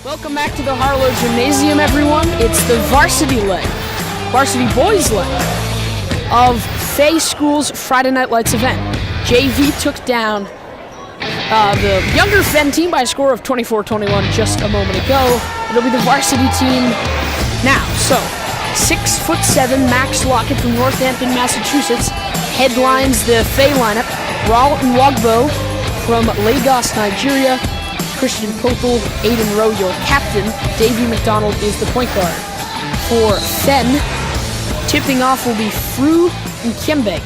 Welcome back to the Harlow Gymnasium, everyone. It's the varsity leg, varsity boys leg of Fay School's Friday Night Lights event. JV took down the younger Fenn team by a score of 24-21 just a moment ago. It'll be the varsity team now. So, 6'7" Max Lockett from Northampton, Massachusetts headlines the Fay lineup. Raul Nwogbo from Lagos, Nigeria. Christian Pothel, Aiden Rowe, your captain. Davey McDonald is the point guard. For Fenn, tipping off will be Fru Nkembeg.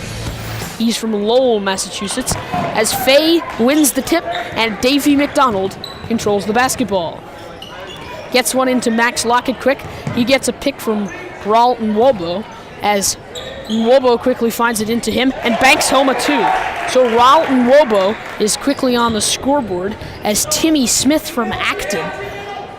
He's from Lowell, Massachusetts, as Fay wins the tip and Davey McDonald controls the basketball. Gets one into Max Lockett quick. He gets a pick from Raul Nwogbo, as Nwogbo quickly finds it into him and banks home a two. So Raul Nwogbo is quickly on the scoreboard as Timmy Smith from Acton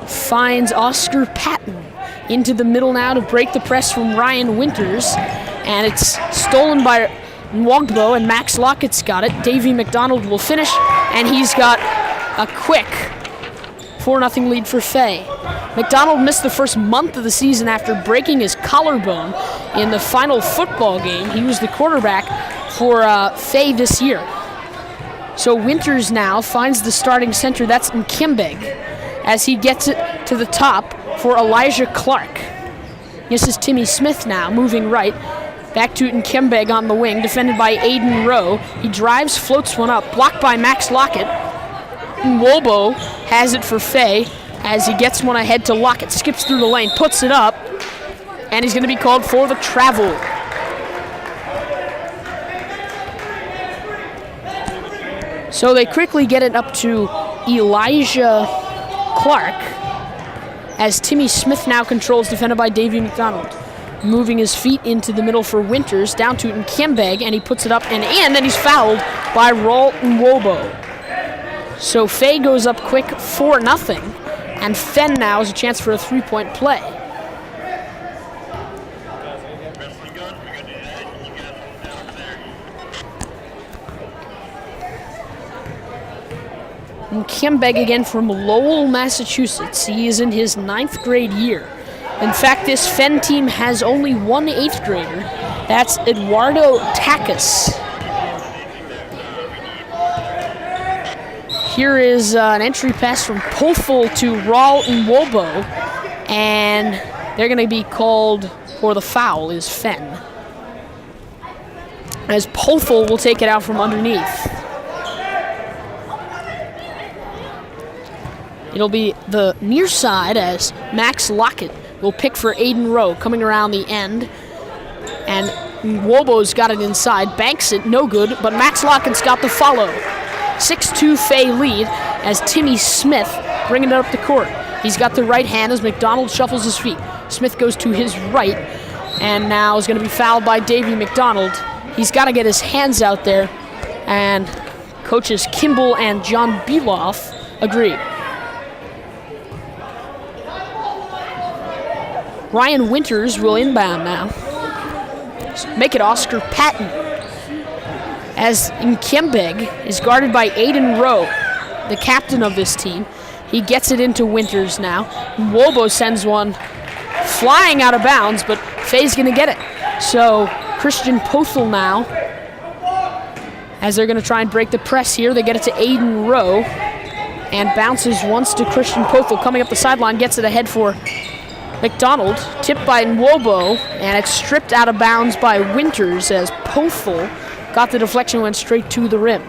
finds Oscar Patton into the middle now to break the press from Ryan Winters. And it's stolen by Nwogbo, and Max Lockett's got it. Davey McDonald will finish, and he's got a quick 4-0 lead for Fay. McDonald missed the first month of the season after breaking his collarbone in the final football game. He was the quarterback for Fay this year. So Winters now finds the starting center, that's Nkembeg, as he gets it to the top for Elijah Clark. This is Timmy Smith now, moving right. Back to Nkembeg on the wing, defended by Aiden Rowe. He drives, floats one up, blocked by Max Lockett. Nwogbo has it for Fay as he gets one ahead to Lockett, skips through the lane, puts it up, and he's going to be called for the travel. So they quickly get it up to Elijah Clark as Timmy Smith now controls, defended by Davey McDonald. Moving his feet into the middle for Winters, down to Nkembeg, and he puts it up and in, then he's fouled by Raul Nwogbo. So Fay goes up quick 4-0, and Fenn now has a chance for a three-point play. Nkembeg again from Lowell, Massachusetts. He is in his 9th grade year. In fact, this Fenn team has only one 8th grader. That's Eduardo Takas. Here is an entry pass from Pothel to Raul Nwogbo, and they're going to be called for the foul is Fenn, as Pothel will take it out from underneath. It'll be the near side as Max Lockett will pick for Aiden Rowe coming around the end. And Nwogbo's got it inside, banks it, no good, but Max Lockett's got the follow. 6-2 Fay lead as Timmy Smith bringing it up the court. He's got the right hand as McDonald shuffles his feet. Smith goes to his right and now is going to be fouled by Davey McDonald. He's got to get his hands out there, and coaches Kimball and John Beloff agree. Ryan Winters will inbound now. Make it Oscar Patton, as Nkembeg is guarded by Aiden Rowe, the captain of this team. He gets it into Winters now. Nwogbo sends one flying out of bounds, but Fay's going to get it. So Christian Pothel now, as they're going to try and break the press here. They get it to Aiden Rowe, and bounces once to Christian Pothel coming up the sideline, gets it ahead for McDonald, tipped by Nwogbo, and it's stripped out of bounds by Winters as Pothel got the deflection, went straight to the rim.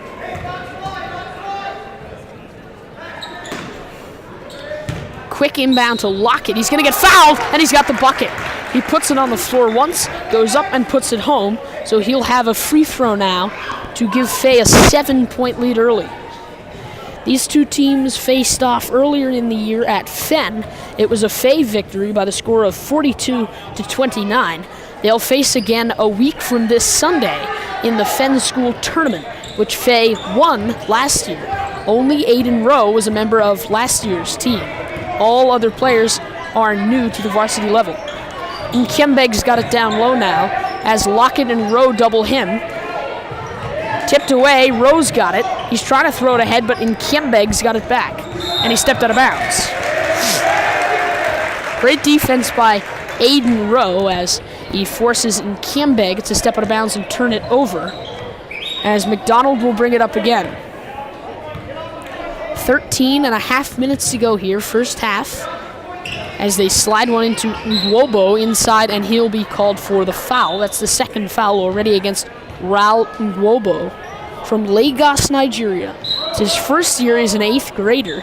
Quick inbound to Lockett. He's going to get fouled, and he's got the bucket. He puts it on the floor once, goes up and puts it home, so he'll have a free throw now to give Fay a 7-point lead early. These two teams faced off earlier in the year at Fenn. It was a Fay victory by the score of 42-29. They'll face again a week from this Sunday in the Fenn School tournament, which Fay won last year. Only Aiden Rowe was a member of last year's team. All other players are new to the varsity level. Nkembeg's got it down low now as Lockett and Rowe double him. Tipped away, Rowe's got it. He's trying to throw it ahead, but Nkembeg's got it back, and he stepped out of bounds. Great defense by Aiden Rowe as he forces Kimbeg to step out of bounds and turn it over, as McDonald will bring it up again. 13 and a half minutes to go here, first half, as they slide one into Nwobo inside, and he'll be called for the foul. That's the second foul already against Raul Nwobo from Lagos, Nigeria. It's his first year as an 8th grader.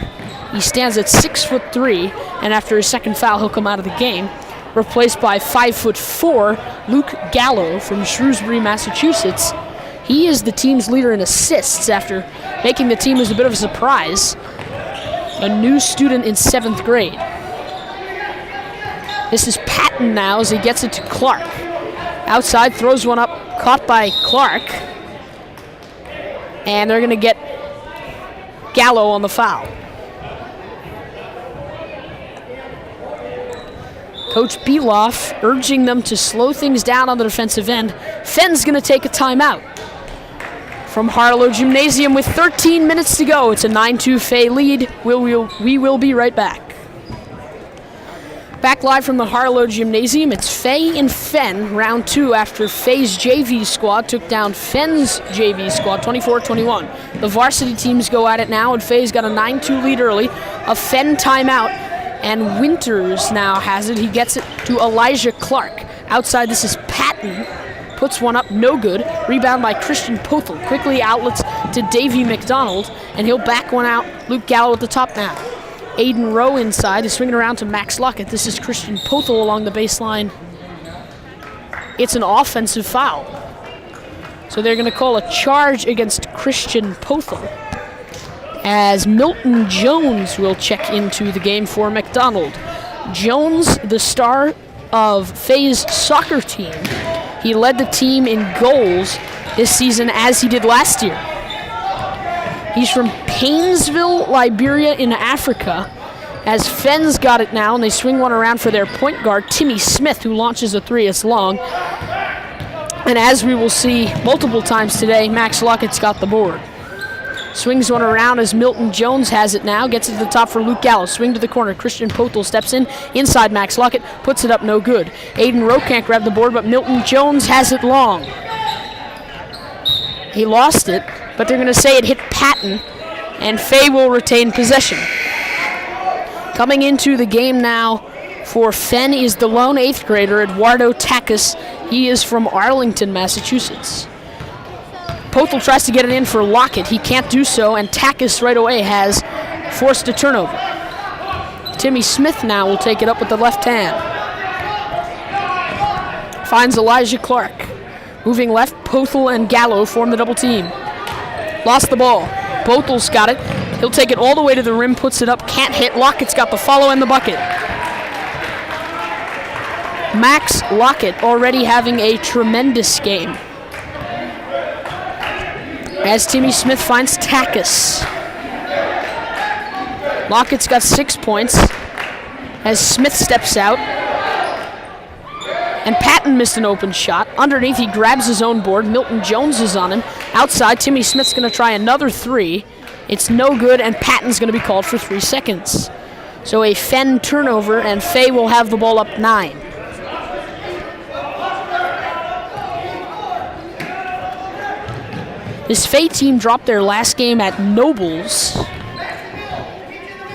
He stands at 6'3", and after his second foul, he'll come out of the game, replaced by 5'4" Luke Gallo from Shrewsbury, Massachusetts. He is the team's leader in assists after making the team as a bit of a surprise. A new student in 7th grade. This is Patton now as he gets it to Clark. Outside, throws one up, caught by Clark. And they're going to get Gallo on the foul. Coach Beloff urging them to slow things down on the defensive end. Fenn's going to take a timeout. From Harlow Gymnasium with 13 minutes to go, it's a 9-2 Fay lead. We will be right back. Back live from the Harlow Gymnasium, it's Fay and Fenn, round 2 after Fay's JV squad took down Fenn's JV squad 24-21. The varsity teams go at it now, and Fay's got a 9-2 lead early. A Fenn timeout, and Winters now has it. He gets it to Elijah Clark. Outside, this is Patton. Puts one up, no good. Rebound by Christian Pothel. Quickly outlets to Davey McDonald, and he'll back one out. Luke Gallo at the top now. Aiden Rowe inside is swinging around to Max Lockett. This is Christian Pothel along the baseline. It's an offensive foul. So they're going to call a charge against Christian Pothel, as Milton Jones will check into the game for McDonald. Jones, the star of Fay's soccer team. He led the team in goals this season as he did last year. He's from Painesville, Liberia in Africa, as Fenn's got it now, and they swing one around for their point guard, Timmy Smith, who launches a 3. It's long. And as we will see multiple times today, Max Lockett's got the board. Swings one around as Milton Jones has it now. Gets it to the top for Luke Gallo. Swing to the corner. Christian Pothel steps in. Inside Max Lockett. Puts it up, no good. Aiden Rowe can't grab the board, but Milton Jones has it long. He lost it, but they're going to say it hit Patton, and Fay will retain possession. Coming into the game now for Fenn is the lone 8th grader, Eduardo Takis. He is from Arlington, Massachusetts. Pothel tries to get it in for Lockett. He can't do so, and Takis right away has forced a turnover. Timmy Smith now will take it up with the left hand. Finds Elijah Clark. Moving left, Pothel and Gallo form the double team. Lost the ball. Pothel's got it. He'll take it all the way to the rim, puts it up, can't hit. Lockett's got the follow and the bucket. Max Lockett already having a tremendous game, as Timmy Smith finds Takis. Lockett's got 6 points as Smith steps out. And Patton missed an open shot. Underneath, he grabs his own board. Milton Jones is on him. Outside, Timmy Smith's going to try another 3. It's no good, and Patton's going to be called for 3 seconds. So a Fenn turnover, and Fay will have the ball up 9. This Fay team dropped their last game at Nobles,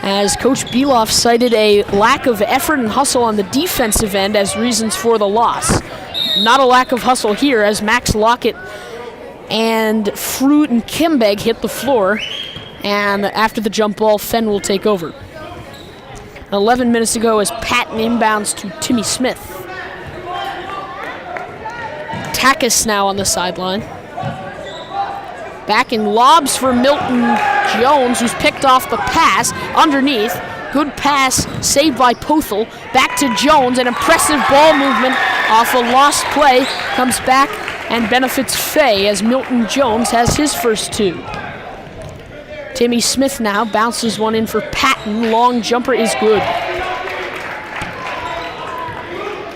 as Coach Beloff cited a lack of effort and hustle on the defensive end as reasons for the loss. Not a lack of hustle here, as Max Lockett and Fruit and Kimbeg hit the floor, and after the jump ball, Fenn will take over. 11 minutes to go as Patton inbounds to Timmy Smith. Takis now on the sideline. Back in lobs for Milton Jones, who's picked off the pass underneath. Good pass saved by Pothel. Back to Jones, an impressive ball movement off a lost play. Comes back and benefits Fay as Milton Jones has his first 2. Timmy Smith now bounces one in for Patton. Long jumper is good.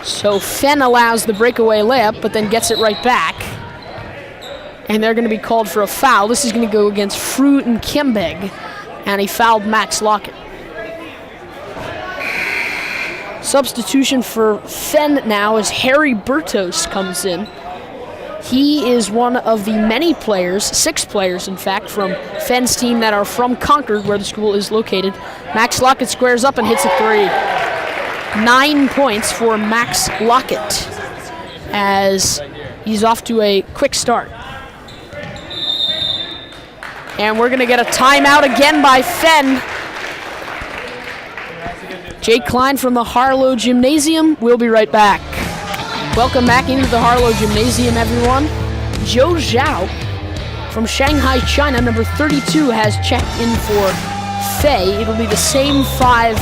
So Fenn allows the breakaway layup, but then gets it right back. And they're going to be called for a foul. This is going to go against Fruit and Kimbeg, and he fouled Max Lockett. Substitution for Fenn now as Harry Bertos comes in. He is one of the many players, 6 players in fact, from Fenn's team that are from Concord, where the school is located. Max Lockett squares up and hits a 3. 9 points for Max Lockett as he's off to a quick start. And we're going to get a timeout again by Fenn. Jake Klein from the Harlow Gymnasium. We'll be right back. Welcome back into the Harlow Gymnasium, everyone. Zhou Zhao from Shanghai, China, number 32, has checked in for Fei. It'll be the same 5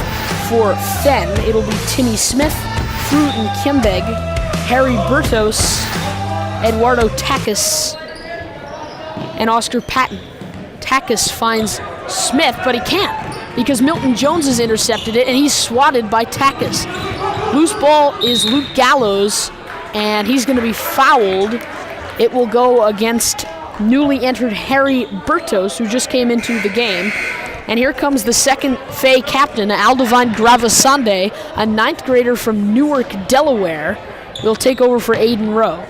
for Fenn. It'll be Timmy Smith, Fruit and Kimbeg, Harry Bertos, Eduardo Takis, and Oscar Patton. Takis finds Smith, but he can't because Milton Jones has intercepted it, and he's swatted by Takis. Loose ball is Luke Gallows, and he's going to be fouled. It will go against newly entered Harry Bertos, who just came into the game. And here comes the second Fay captain, Aldovine Gravasande, a 9th grader from Newark, Delaware, will take over for Aiden Rowe.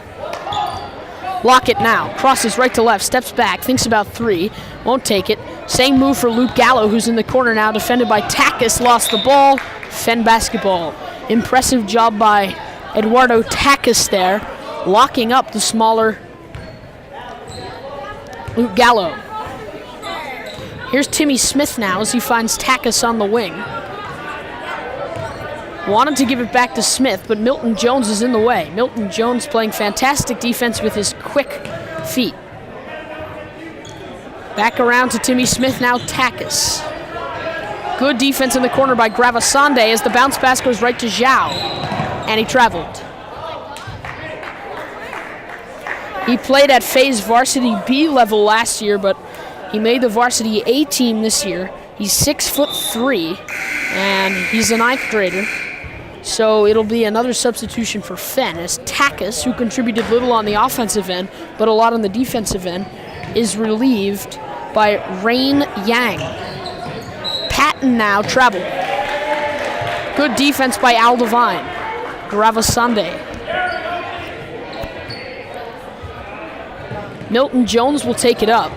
Lockett now, crosses right to left, steps back, thinks about 3, won't take it. Same move for Luke Gallo, who's in the corner now, defended by Takis, lost the ball. Fenn basketball. Impressive job by Eduardo Takis there, locking up the smaller Luke Gallo. Here's Timmy Smith now as he finds Takis on the wing. Wanted to give it back to Smith, but Milton Jones is in the way. Milton Jones playing fantastic defense with his quick feet. Back around to Timmy Smith now, Takis. Good defense in the corner by Gravasande as the bounce pass goes right to Zhao, and he traveled. He played at Fay's varsity B level last year, but he made the varsity A team this year. He's 6'3", and he's a 9th grader. So it'll be another substitution for Fenn as Takis, who contributed little on the offensive end, but a lot on the defensive end, is relieved by Rain Yang. Patton now traveled. Good defense by Aldovine. Gravasande. Milton Jones will take it up.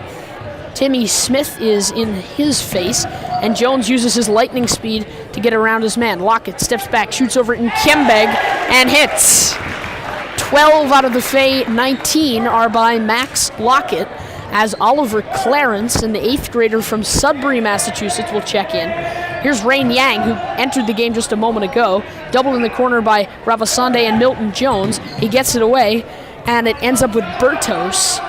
Timmy Smith is in his face, and Jones uses his lightning speed to get around his man. Lockett steps back, shoots over it in Kimbeg, and hits. 12 out of the Fay 19 are by Max Lockett, as Oliver Clarence, and the 8th grader from Sudbury, Massachusetts, will check in. Here's Rain Yang, who entered the game just a moment ago, doubled in the corner by Gravasande and Milton Jones. He gets it away, and it ends up with Bertos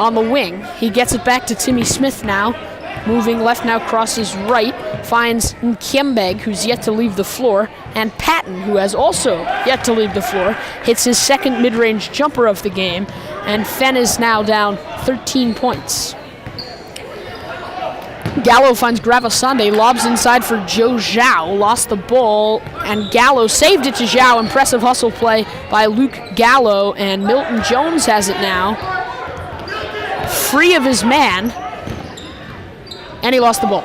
on the wing. He gets it back to Timmy Smith now, moving left now, crosses right, finds Kimbeg, who's yet to leave the floor, and Patton, who has also yet to leave the floor, hits his second mid-range jumper of the game, and Fenn is now down 13 points. Gallo finds Gravasande, lobs inside for Zhou Zhao, lost the ball, and Gallo saved it to Zhao. Impressive hustle play by Luke Gallo, and Milton Jones has it now, free of his man, and he lost the ball.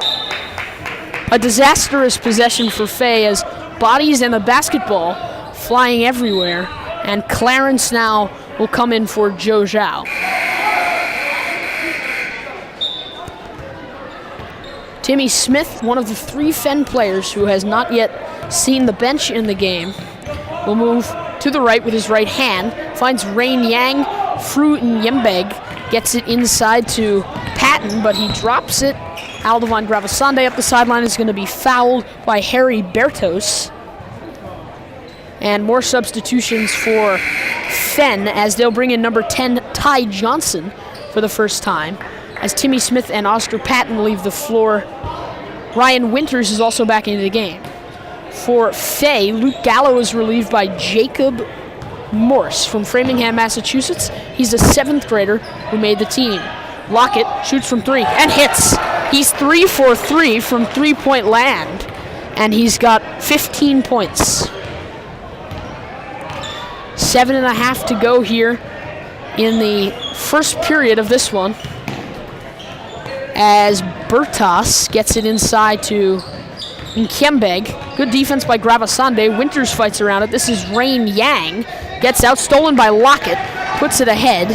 A disastrous possession for Fay as bodies and the basketball flying everywhere, and Clarence now will come in for Zhou Zhao. Timmy Smith, one of the 3 Fenn players who has not yet seen the bench in the game, will move to the right with his right hand, finds Rain Yang, Fruit and Yembeg, gets it inside to Patton, but he drops it. Aldovine Gravasande up the sideline is going to be fouled by Harry Bertos. And more substitutions for Fenn as they'll bring in number 10, Ty Johnson, for the first time. As Timmy Smith and Oscar Patton leave the floor, Ryan Winters is also back into the game. For Fay, Luke Gallo is relieved by Jacob Morse from Framingham, Massachusetts. He's a 7th grader who made the team. Lockett shoots from 3 and hits. He's 3 for 3 from three-point land, and he's got 15 points. 7.5 to go here in the first period of this one, as Bertos gets it inside to and Kiembeg. Good defense by Gravasande. Winters fights around it. This is Rain Yang. Gets out, stolen by Lockett. Puts it ahead.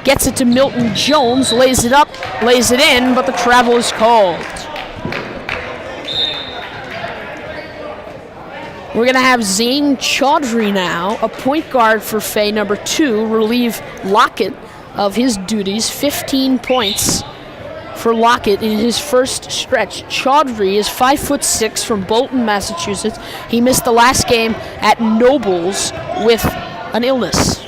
Gets it to Milton Jones. Lays it up, lays it in, but the travel is called. We're going to have Zane Chaudhry now, a point guard for Fay, number 2, relieve Lockett of his duties. 15 points for Lockett in his first stretch. Chaudhry is 5'6" from Bolton, Massachusetts. He missed the last game at Nobles with an illness.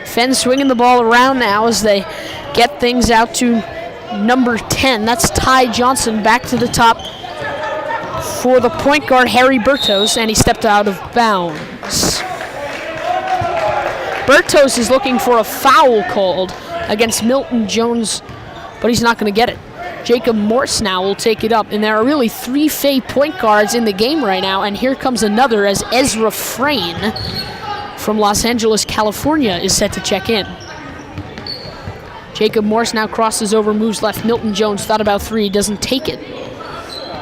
Fenn swinging the ball around now as they get things out to number 10. That's Ty Johnson back to the top for the point guard, Harry Bertos, and he stepped out of bounds. Bertos is looking for a foul called against Milton Jones, but he's not going to get it. Jacob Morse now will take it up, and there are really 3 Fay point guards in the game right now, and here comes another as Ezra Frayne from Los Angeles, California is set to check in. Jacob Morse now crosses over, moves left. Milton Jones thought about 3, doesn't take it.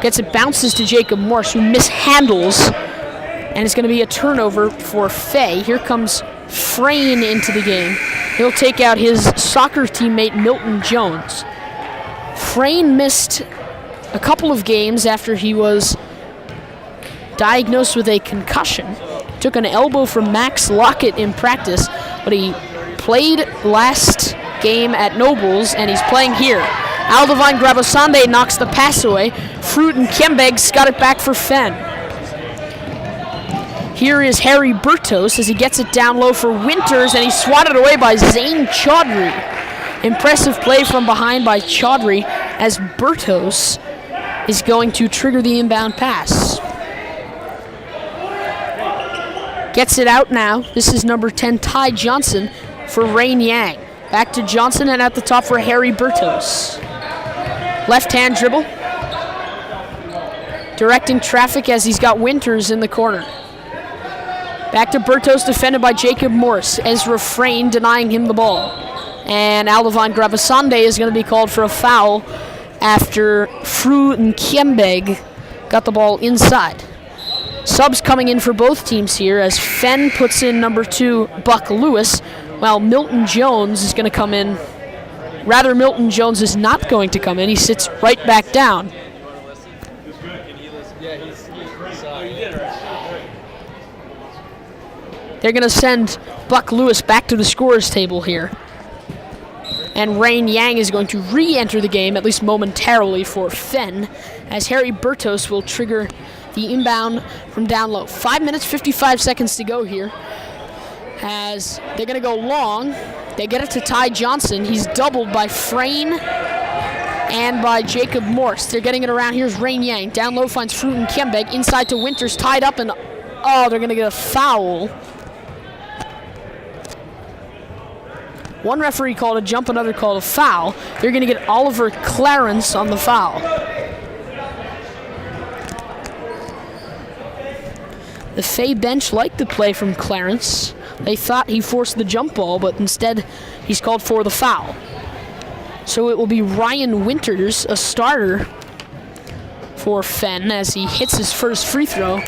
Gets it, bounces to Jacob Morse, who mishandles, and it's going to be a turnover for Fay. Here comes Frayne into the game. He'll take out his soccer teammate, Milton Jones. Frayne missed a couple of games after he was diagnosed with a concussion. Took an elbow from Max Lockett in practice, but he played last game at Nobles, and he's playing here. Aldovine Gravasande knocks the pass away. Fruit and Kiembeg's got it back for Fenn. Here is Harry Bertos as he gets it down low for Winters, and he's swatted away by Zane Chaudhry. Impressive play from behind by Chaudhry as Bertos is going to trigger the inbound pass. Gets it out now. This is number 10, Ty Johnson for Rain Yang. Back to Johnson, and at the top for Harry Bertos. Left-hand dribble. Directing traffic as he's got Winters in the corner. Back to Bertos, defended by Jacob Morse. Ezra Frayne denying him the ball. And Aldovine Gravasande is going to be called for a foul after Fru and Kiembeg got the ball inside. Subs coming in for both teams here as Fenn puts in number 2, Buck Lewis, while Milton Jones is going to come in. Rather, Milton Jones is not going to come in. He sits right back down. They're going to send Buck Lewis back to the scorer's table here. And Rain Yang is going to re-enter the game, at least momentarily, for Fenn, as Harry Bertos will trigger the inbound from down low. 5 minutes, 55 seconds to go here. As they're going to go long. They get it to Ty Johnson. He's doubled by Frayne and by Jacob Morse. They're getting it around. Here's Rain Yang. Down low finds Fruit and Kiembeg. Inside to Winters. Tied up, and they're going to get a foul. One referee called a jump, another called a foul. They're going to get Oliver Clarence on the foul. The Fay bench liked the play from Clarence. They thought he forced the jump ball, but instead he's called for the foul. So it will be Ryan Winters, a starter for Fenn, as he hits his first free throw.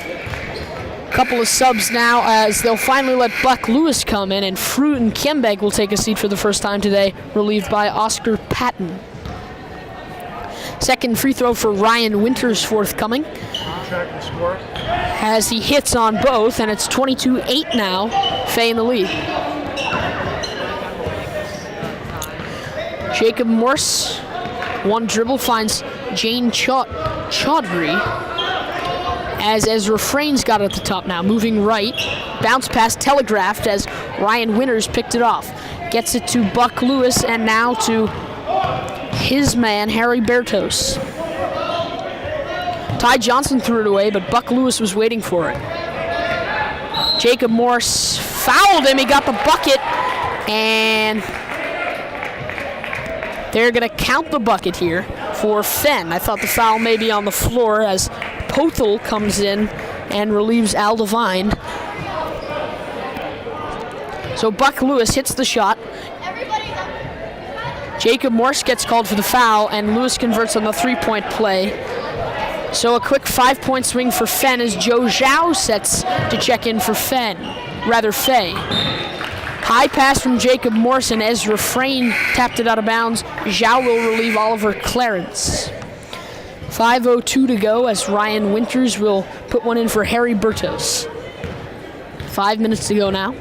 Couple of subs now as they'll finally let Buck Lewis come in, and Fruit and Kiembeg will take a seat for the first time today, relieved by Oscar Patton. Second free throw for Ryan Winters forthcoming, as he hits on both, and it's 22-8 now, Fay in the lead. Jacob Morse, one dribble, finds Jane Chaudhry, as Ezra Frayne's got it at the top now, moving right. Bounce pass telegraphed as Ryan Winters picked it off. Gets it to Buck Lewis, and now to his man, Harry Bertos. Ty Johnson threw it away, but Buck Lewis was waiting for it. Jacob Morse fouled him. He got the bucket, and they're going to count the bucket here for Fenn. I thought the foul may be on the floor as Pothel comes in and relieves Aldovine. So Buck Lewis hits the shot. Jacob Morse gets called for the foul, and Lewis converts on the three-point play. So a quick 5-point swing for Fenn as Joe Zhao sets to check in for Fenn. Fei. High pass from Jacob Morse, and Ezra Frayne tapped it out of bounds. Zhao will relieve Oliver Clarence. 5:02 to go as Ryan Winters will put one in for Harry Bertos. 5 minutes to go now.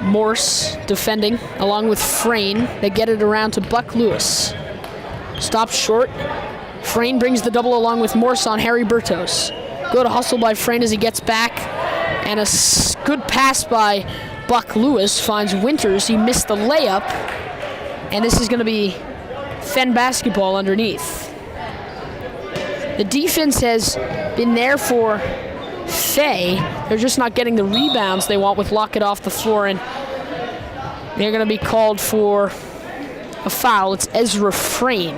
Morse defending along with Frayne. They get it around to Buck Lewis. Stops short. Frayne brings the double along with Morse on Harry Bertos. Good hustle by Frayne as he gets back. And a good pass by Buck Lewis finds Winters. He missed the layup. And this is going to be Fenn basketball underneath. The defense has been there for Fei. They're just not getting the rebounds they want with Lockett off the floor, and they're going to be called for a foul. It's Ezra Frayne.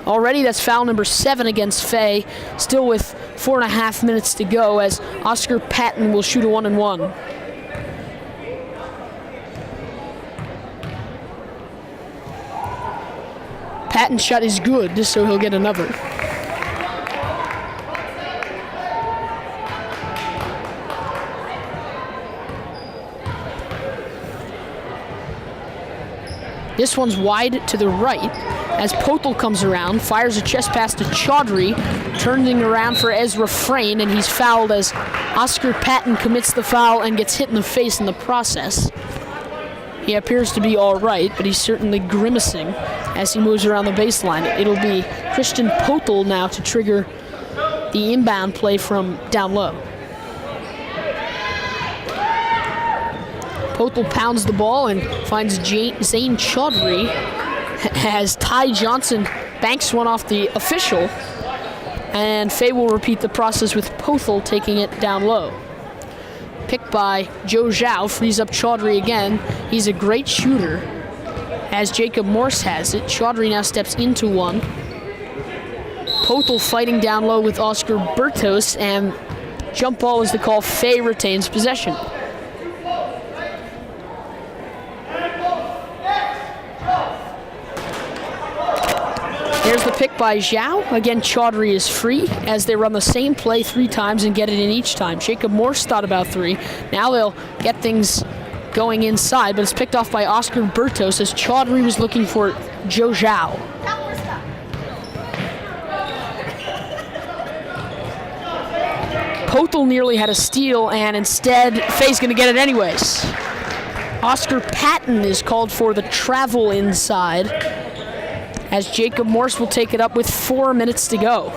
Already that's foul number 7 against Fei, still with 4.5 minutes to go as Oscar Patton will shoot a 1-and-1. Patton's shot is good, so he'll get another. This one's wide to the right as Potel comes around, fires a chest pass to Chaudhry, turning around for Ezra Frayne, and he's fouled as Oscar Patton commits the foul and gets hit in the face in the process. He appears to be all right, but he's certainly grimacing as he moves around the baseline. It'll be Christian Potel now to trigger the inbound play from down low. Potel pounds the ball and finds Zane Chaudhry as Ty Johnson banks one off the official, and Fei will repeat the process with Potel taking it down low. Picked by Joe Zhao, frees up Chaudhry again. He's a great shooter, as Jacob Morse has it. Chaudhry now steps into one. Potel fighting down low with Oscar Bertos, and jump ball is the call. Fei retains possession. Here's the pick by Zhao. Again, Chaudhry is free as they run the same play 3 times and get it in each time. Jacob Morse thought about 3. Now they'll get things going inside, but it's picked off by Oscar Bertos as Chaudhry was looking for Joe Zhao. Potel nearly had a steal, and instead, Fei's going to get it anyways. Oscar Patton is called for the travel inside, as Jacob Morse will take it up with 4 minutes to go.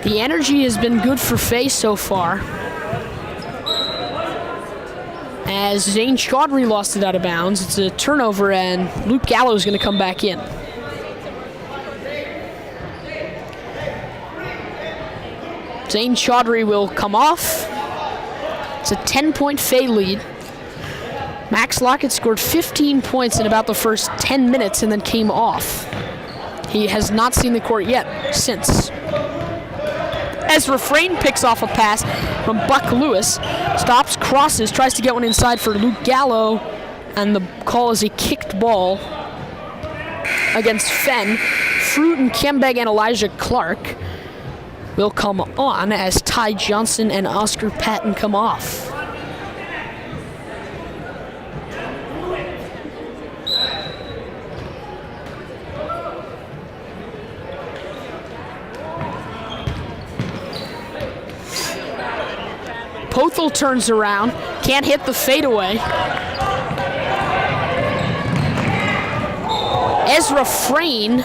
The energy has been good for Fei so far, as Zane Chaudhry lost it out of bounds. It's a turnover, and Luke Gallo is going to come back in. Zane Chaudhry will come off. It's a 10-point Fei lead. Max Lockett scored 15 points in about the first 10 minutes and then came off. He has not seen the court yet since. Ezra Frayne picks off a pass from Buck Lewis, stops, crosses, tries to get one inside for Luke Gallo, and the call is a kicked ball against Fenn. Fruit and Kembeg and Elijah Clark will come on as Ty Johnson and Oscar Patton come off. Potel turns around, can't hit the fadeaway. Ezra Frayne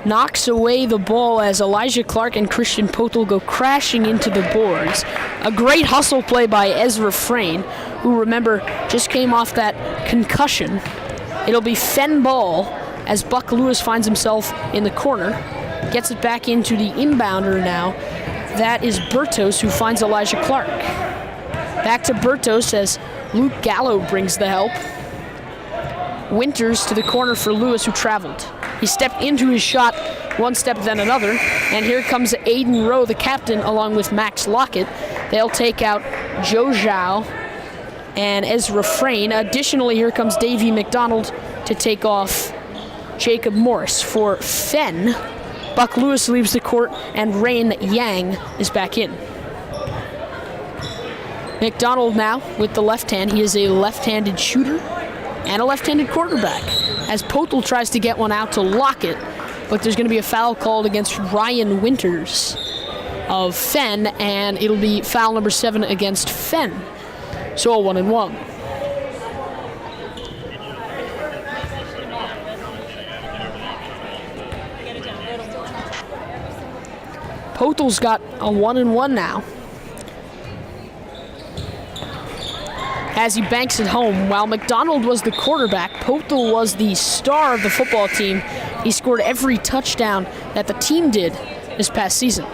knocks away the ball as Elijah Clark and Christian Potel go crashing into the boards. A great hustle play by Ezra Frayne, who, remember, just came off that concussion. It'll be Fenn ball as Buck Lewis finds himself in the corner. Gets it back into the inbounder now. That is Bertos, who finds Elijah Clark. Back to Bertos as Luke Gallo brings the help. Winters to the corner for Lewis, who traveled. He stepped into his shot, one step then another, and here comes Aiden Rowe, the captain, along with Max Lockett. They'll take out Joe Zhao, and Ezra Frayne. Additionally, here comes Davey McDonald to take off Jacob Morse. For Fenn, Buck Lewis leaves the court, and Rain Yang is back in. McDonald now with the left hand. He is a left-handed shooter and a left-handed quarterback. As Potel tries to get one out to Lockett, but there's going to be a foul called against Ryan Winters of Fenn, and it'll be foul number 7 against Fenn. So a 1-1. Potel's got a 1-1 now. As he banks it home, while McDonald was the quarterback, Potel was the star of the football team. He scored every touchdown that the team did this past season.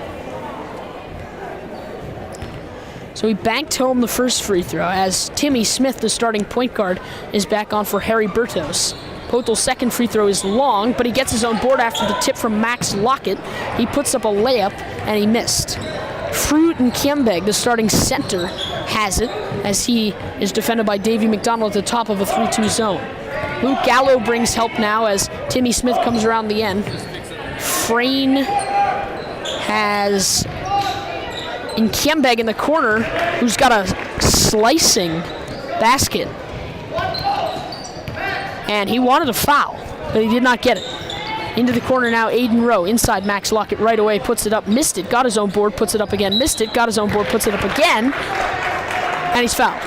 So he banked home the first free throw as Timmy Smith, the starting point guard, is back on for Harry Bertos. Potel's second free throw is long, but he gets his own board after the tip from Max Lockett. He puts up a layup, and he missed. Fruit and Kiembeg, the starting center, has it as he is defended by Davey McDonald at the top of a 3-2 zone. Luke Gallo brings help now as Timmy Smith comes around the end. Frayne has in Kiembeg in the corner, who's got a slicing basket. And he wanted a foul, but he did not get it. Into the corner now, Aiden Rowe, inside Max Lockett right away, puts it up, missed it, got his own board, puts it up again, missed it, got his own board, puts it up again, and he's fouled.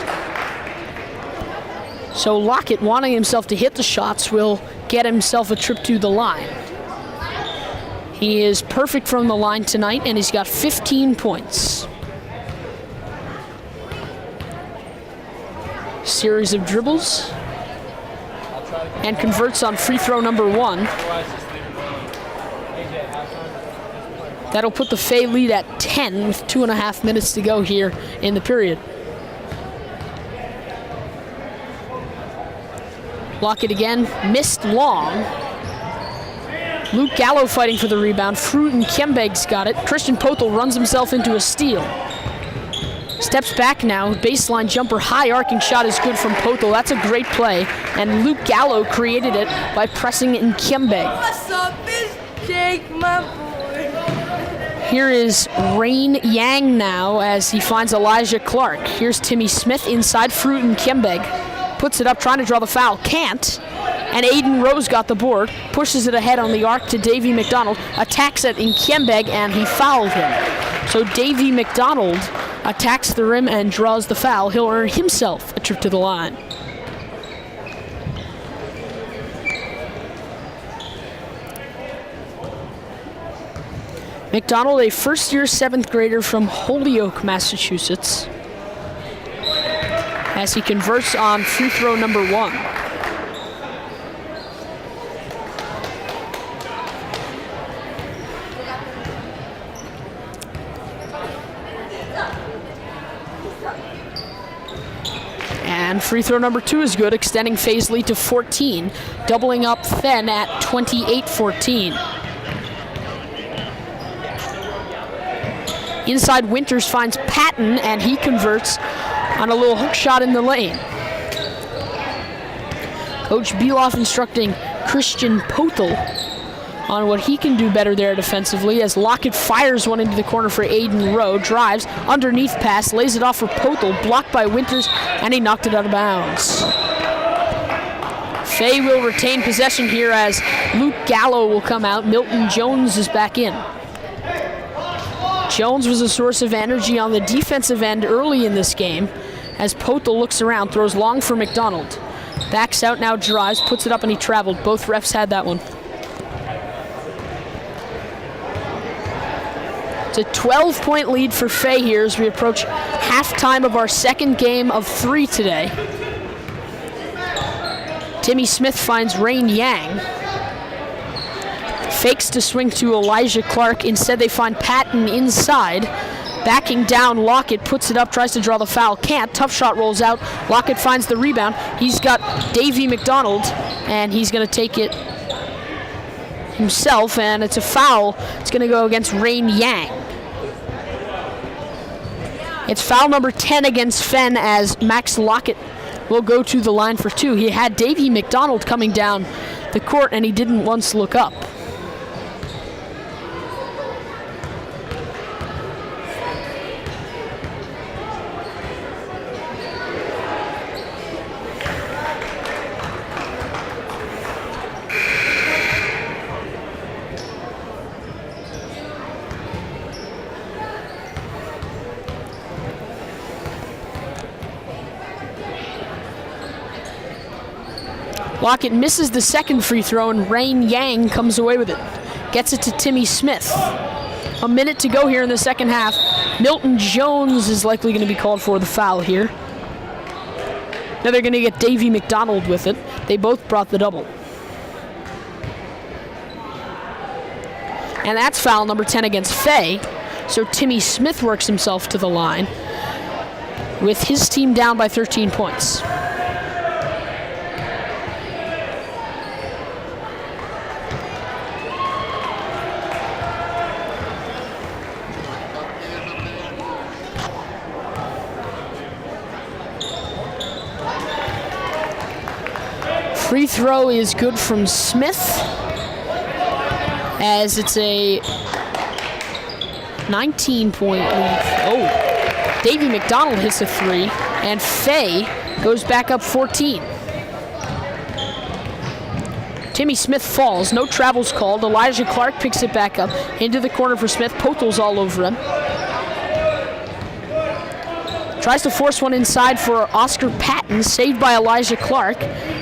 So Lockett, wanting himself to hit the shots, will get himself a trip to the line. He is perfect from the line tonight, and he's got 15 points. Series of dribbles, and converts on free throw number 1. That'll put the Fay lead at 10 with 2.5 minutes to go here in the period. Lockett again, missed long. Luke Gallo fighting for the rebound. Fruit and Kiembeg's got it. Christian Potel runs himself into a steal. Steps back now, baseline jumper, high arcing shot is good from Potel. That's a great play, and Luke Gallo created it by pressing in Kiembeg. What's up, it's Jake, my boy. Here is Rain Yang now as he finds Elijah Clark. Here's Timmy Smith inside Fruit and Kiembeg. Puts it up, trying to draw the foul, can't. And Aiden Rose got the board, pushes it ahead on the arc to Davey McDonald, attacks it in Kiembeg, and he fouled him. So Davey McDonald attacks the rim and draws the foul. He'll earn himself a trip to the line. McDonald, a first-year 7th grader from Holyoke, Massachusetts, as he converts on free throw number 1. And free throw number 2 is good, extending Fay's lead to 14, doubling up Fenn at 28-14. Inside, Winters finds Patton, and he converts on a little hook shot in the lane. Coach Beloff instructing Christian Potel on what he can do better there defensively as Lockett fires one into the corner for Aiden Rowe, drives, underneath pass, lays it off for Potel, blocked by Winters, and he knocked it out of bounds. Fay will retain possession here as Luke Gallo will come out. Milton Jones is back in. Jones was a source of energy on the defensive end early in this game as Potel looks around, throws long for McDonald. Backs out now, drives, puts it up, and he traveled. Both refs had that one. It's a 12-point lead for Fay here as we approach halftime of our second game of 3 today. Timmy Smith finds Rain Yang. Fakes to swing to Elijah Clark. Instead, they find Patton inside. Backing down, Lockett puts it up, tries to draw the foul. Can't. Tough shot rolls out. Lockett finds the rebound. He's got Davey McDonald, and he's going to take it himself, and it's a foul. It's going to go against Rain Yang. It's foul number 10 against Fenn as Max Lockett will go to the line for 2. He had Davey McDonald coming down the court, and he didn't once look up. Lockett misses the second free throw, and Rain Yang comes away with it. Gets it to Timmy Smith. A minute to go here in the second half. Milton Jones is likely going to be called for the foul here. Now they're going to get Davey McDonald with it. They both brought the double. And that's foul number 10 against Fay. So Timmy Smith works himself to the line with his team down by 13 points. Free throw is good from Smith, as it's a 19-point lead. Oh, Davey McDonald hits a 3, and Fay goes back up 14. Timmy Smith falls, no travels called. Elijah Clark picks it back up into the corner for Smith. Potel's all over him. Tries to force one inside for Oscar Patton, saved by Elijah Clark.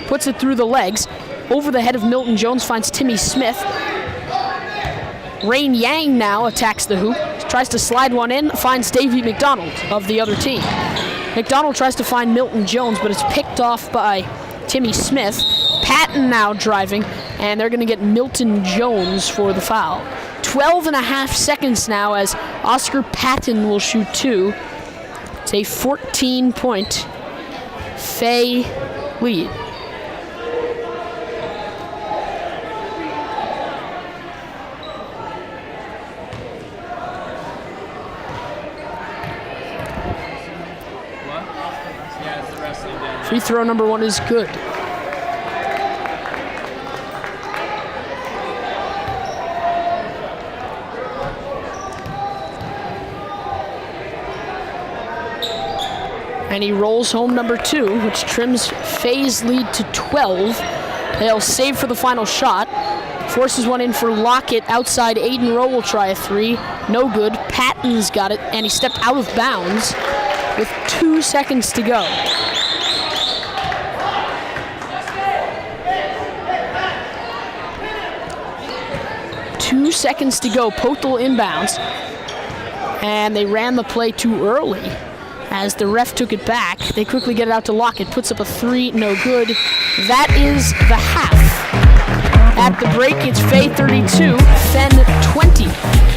Puts it through the legs. Over the head of Milton Jones, finds Timmy Smith. Rain Yang now attacks the hoop. Tries to slide one in, finds Davey McDonald of the other team. McDonald tries to find Milton Jones, but it's picked off by Timmy Smith. Patton now driving, and they're going to get Milton Jones for the foul. 12 and a half seconds now as Oscar Patton will shoot 2. It's a 14-point Fay lead. Free throw number 1 is good. And he rolls home number 2, which trims Fay's lead to 12. They'll save for the final shot. Forces one in for Lockett outside. Aiden Rowe will try a 3. No good. Patton's got it, and he stepped out of bounds with 2 seconds to go. Two seconds to go. Potel inbounds. And they ran the play too early. As the ref took it back, they quickly get it out to Lockett. Puts up a 3, no good. That is the half. At the break, it's Fay 32, Fenn 20.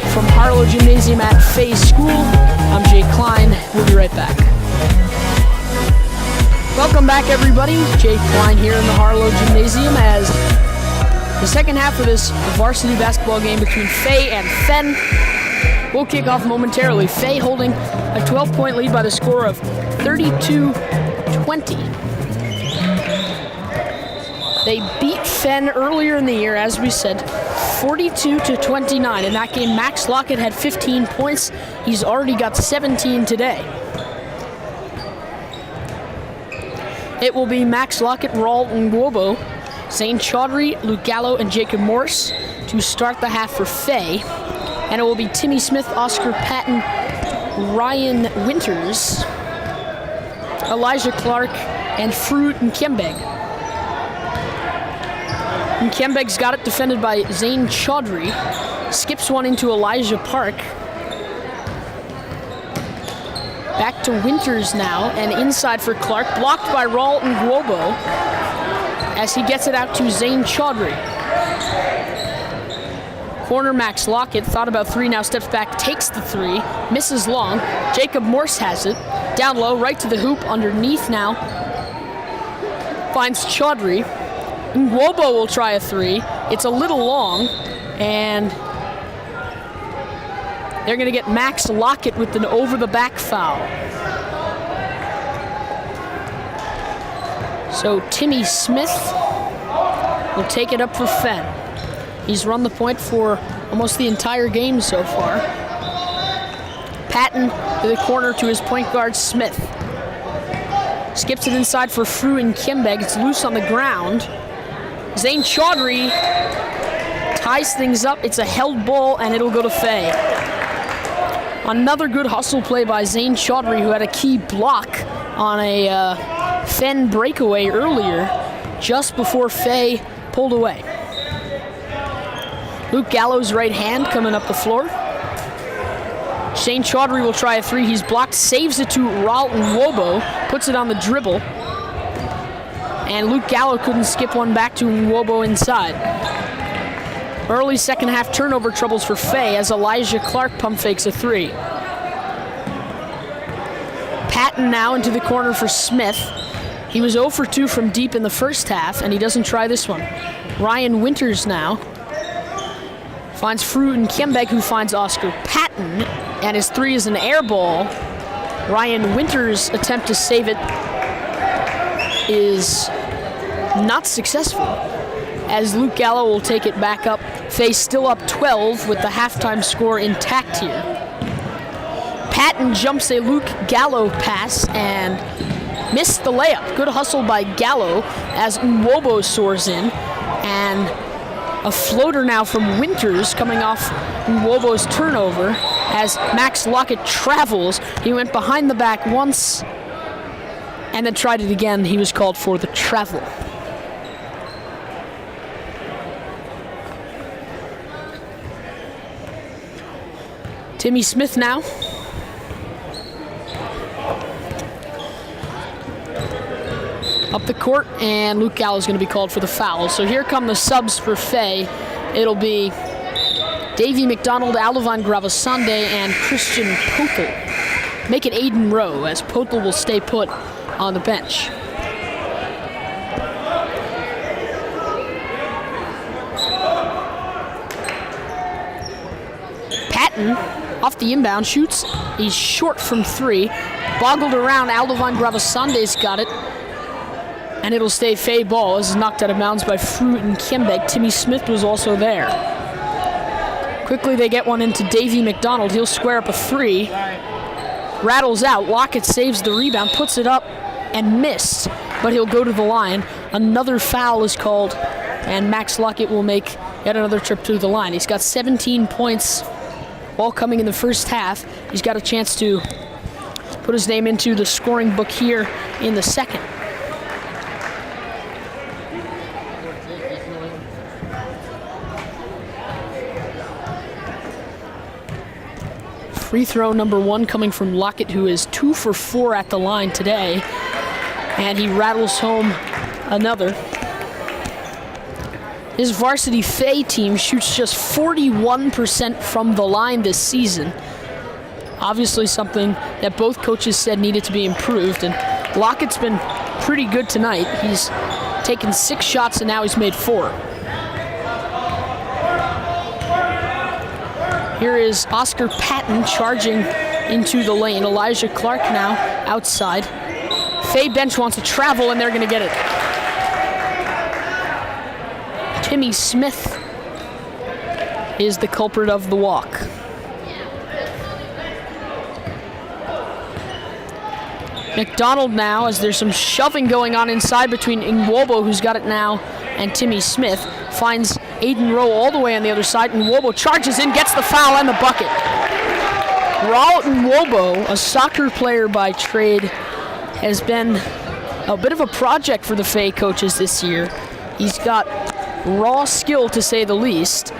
From Harlow Gymnasium at Fay School, I'm Jake Klein. We'll be right back. Welcome back, everybody. Jake Klein here in the Harlow Gymnasium as the second half of this varsity basketball game between Fay and Fenn will kick off momentarily. Fay holding a 12-point lead by the score of 32-20. They beat Fenn earlier in the year, as we said, 42-29. In that game, Max Lockett had 15 points. He's already got 17 today. It will be Max Lockett, Raul Ngwobo, Zane Chaudhry, Luke Gallo, and Jacob Morse to start the half for Fay. And it will be Timmy Smith, Oscar Patton, Ryan Winters, Elijah Clark, and Fruit Nkembeg. Nkembeg's got it defended by Zane Chaudhry. Skips one into Elijah Park. Back to Winters now, and inside for Clark. Blocked by Raul Ngwobo as he gets it out to Zane Chaudhry. Corner Max Lockett, thought about 3, now steps back, takes the 3, misses long. Jacob Morse has it, down low, right to the hoop, underneath now. Finds Chaudhry. Ngwobo will try a 3. It's a little long, and they're going to get Max Lockett with an over-the-back foul. So Timmy Smith will take it up for Fenn. He's run the point for almost the entire game so far. Patton to the corner to his point guard, Smith. Skips it inside for Fru and Kimbeg. It's loose on the ground. Zane Chaudhry ties things up. It's a held ball, and it'll go to Faye. Another good hustle play by Zane Chaudhry, who had a key block on a Fenn breakaway earlier, just before Faye pulled away. Luke Gallo's right hand coming up the floor. Shane Chaudhry will try a three. He's blocked, saves it to Raul Nwobo, puts it on the dribble. And Luke Gallo couldn't skip one back to Nwobo inside. Early second half turnover troubles for Faye as Elijah Clark pump fakes a three. Patton now into the corner for Smith. He was 0 for 2 from deep in the first half, and he doesn't try this one. Ryan Winters now finds Fru and Kiembeg, who finds Oscar Patton, and his three is an air ball. Ryan Winters' attempt to save it is not successful, as Luke Gallo will take it back up. Faye still up 12 with the halftime score intact here. Patton jumps a Luke Gallo pass and missed the layup. Good hustle by Gallo as Nwobo soars in, and a floater now from Winters coming off Nwobo's turnover as Max Lockett travels. He went behind the back once and then tried it again. He was called for the travel. Timmy Smith now. Up the court, and Luke Gallo is going to be called for the foul. So here come the subs for Faye. It'll be Davey McDonald, Aldovan Gravasande, and Christian Potel. Make it Aiden Rowe, as Potel will stay put on the bench. Patton, off the inbound, shoots. He's short from three. Boggled around, Aldovan Gravasande's got it. And it'll stay Faye ball. This is knocked out of bounds by Fruit and Kiembeg. Timmy Smith was also there. Quickly they get one into Davey McDonald. He'll square up a three. Rattles out. Lockett saves the rebound, puts it up, and missed. But he'll go to the line. Another foul is called, and Max Lockett will make yet another trip to the line. He's got 17 points, all coming in the first half. He's got a chance to put his name into the scoring book here in the second. Free throw number one coming from Lockett, who is 2 for 4 at the line today. And he rattles home another. His varsity Faye team shoots just 41% from the line this season. Obviously something that both coaches said needed to be improved. And Lockett's been pretty good tonight. He's taken 6 shots and now he's made 4. Here is Oscar Patton charging into the lane. Elijah Clark now outside. Faye bench wants to travel, and they're going to get it. Timmy Smith is the culprit of the walk. McDonald now, as there's some shoving going on inside between Nwobo, who's got it now, and Timmy Smith, finds Aiden Rowe all the way on the other side. Nwobo charges in, gets the foul and the bucket. Raul Nwobo, a soccer player by trade, has been a bit of a project for the Faye coaches this year. He's got raw skill, to say the least,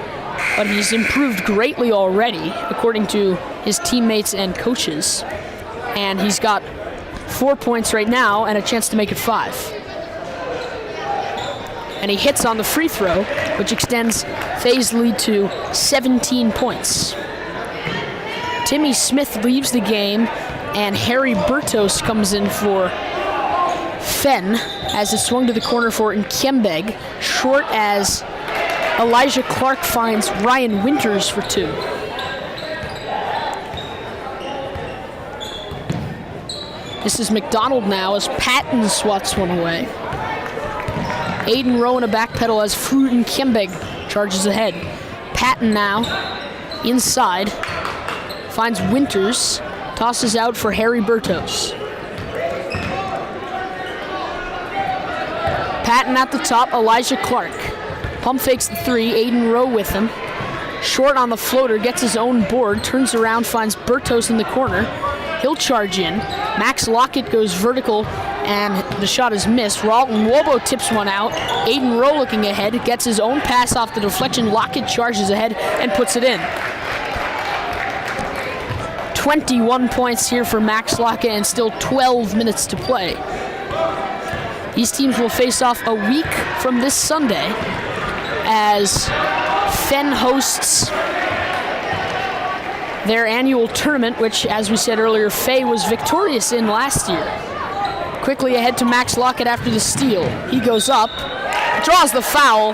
but he's improved greatly already, according to his teammates and coaches. And he's got 4 points right now and a chance to make it 5. And he hits on the free throw, which extends Faye's lead to 17 points. Timmy Smith leaves the game, and Harry Bertos comes in for Fenn as it's swung to the corner for Nkiembeg, short as Elijah Clark finds Ryan Winters for 2. This is McDonald now as Patton swats one away. Aiden Rowe in a back pedal as Fruit and Kimbeg charges ahead. Patton now inside. Finds Winters. Tosses out for Harry Bertos. Patton at the top, Elijah Clark. Pump fakes the three, Aiden Rowe with him. Short on the floater, gets his own board, turns around, finds Bertos in the corner. He'll charge in. Max Lockett goes vertical, and the shot is missed. Ralton Wobo tips one out. Aiden Rowe looking ahead, gets his own pass off the deflection. Lockett charges ahead and puts it in. 21 points here for Max Lockett and still 12 minutes to play. These teams will face off a week from this Sunday as Fenn hosts their annual tournament, which, as we said earlier, Faye was victorious in last year. Quickly ahead to Max Lockett after the steal. He goes up, draws the foul